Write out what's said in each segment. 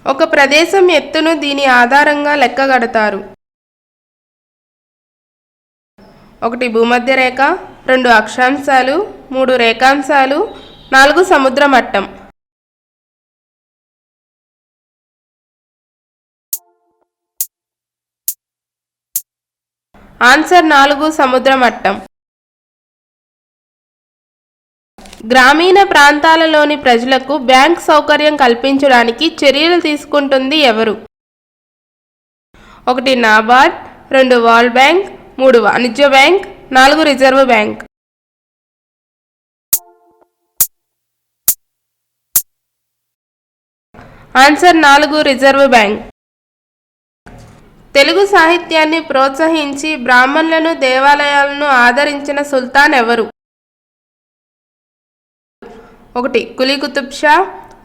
ఒక ప్రదేశం ఎత్తును దీని ఆధారంగా లెక్కగడతారు. 1 భూమధ్య రేఖ, 2 అక్షాంశాలు, 3 రేఖాంశాలు, 4 సముద్ర మట్టం. ఆన్సర్ 4 సముద్ర మట్టం. గ్రామీణ ప్రాంతాలలోని ప్రజలకు బ్యాంక్ సౌకర్యం కల్పించడానికి చర్యలు తీసుకుంటుంది ఎవరు? 1 నాబార్డ్, 2 వరల్డ్ బ్యాంక్, 3 వాణిజ్య bank, 4 reserve bank. Answer 4 reserve bank. Telugu సాహిత్యాన్ని ప్రోత్సహించి బ్రాహ్మణులను, దేవాలయాలను ఆదరించిన సుల్తాన్ ఎవరు? 1 కులీ కుతుబ్ షా,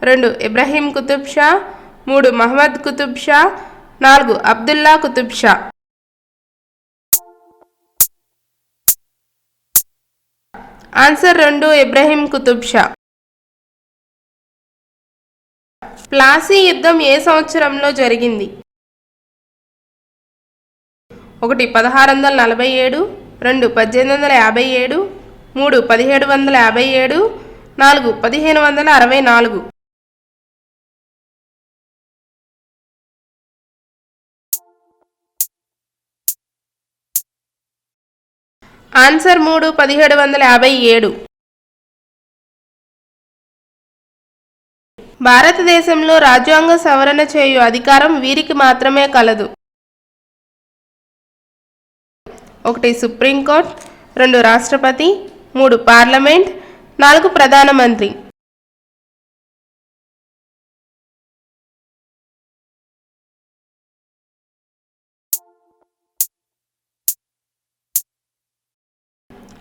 2 ఇబ్రహీం కుతుబ్ షా, 3 మహమ్మద్ కుతుబ్ షా, 4 అబ్దుల్లా కుతుబ్ షా. ఆన్సర్ 2 ఇబ్రహీం కుతుబ్ షా. ప్లాసీ యుద్ధం ఏ సంవత్సరంలో జరిగింది? 1 1647, 2 1857, 3 1757, 4 1564. ఆన్సర్ 3 1757. భారతదేశంలో రాజ్యాంగ సవరణ చేయు అధికారం వీరికి మాత్రమే కలదు. 1 సుప్రీంకోర్టు, 2 రాష్ట్రపతి, 3 పార్లమెంట్, 4 ప్రధానమంత్రి.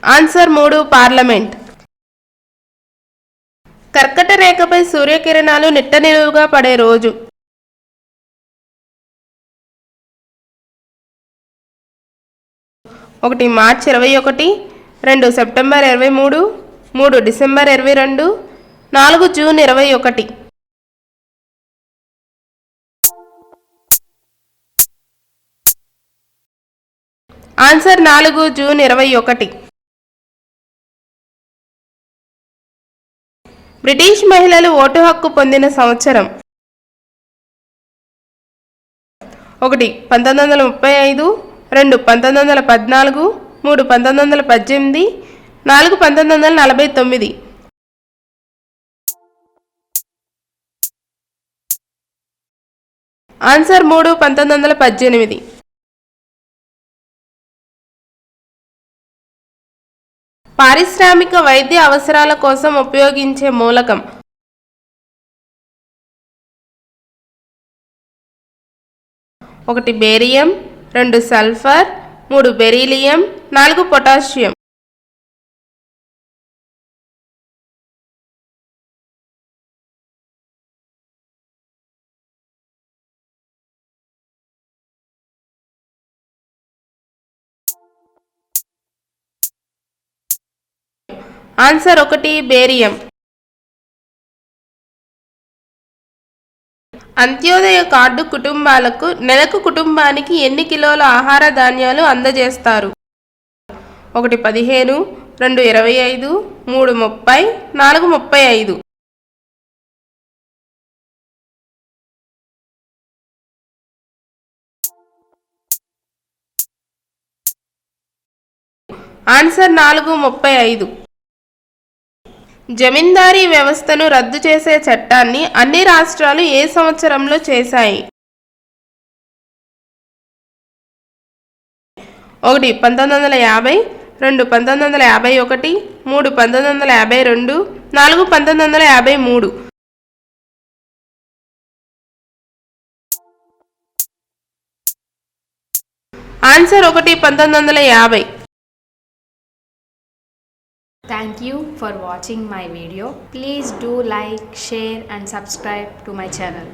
Answer 3 parliament. కర్కట రేఖపై సూర్యకిరణాలు నిట్ట నిలువుగా పడే రోజు? 1 మార్చి 21, 2 September 23, 3 December 22, 4 June 21. Answer 4 June 21. British మహిళలు ఓటు హక్కు పొందిన సంవత్సరం? 1 1935, 2 1914, 3 1918, 4 1949. ఆన్సర్ 3 1918. పారిశ్రామిక వైద్య అవసరాల కోసం ఉపయోగించే మూలకం? 1 barium, 2 sulphur, 3 beryllium, 4 potassium. Answer 1 barium. Antyodaya card కుటుంబాలకు నెలకు కుటుంబానికి ఎన్ని కిలోల ఆహార ధాన్యాలు అందజేస్తారు? 1 15, 2 25, 3 30, 4 35. ఆన్సర్ 4 35. జమీందారీ వ్యవస్థను రద్దు చేసే చట్టాన్ని అన్ని రాష్ట్రాలు ఏ సంవత్సరంలో చేశాయి? 1 1950, 2 1951, 3 1952, 4 1953. Answer 1 1950. Thank you for watching my video. Please do like, share and subscribe to my channel.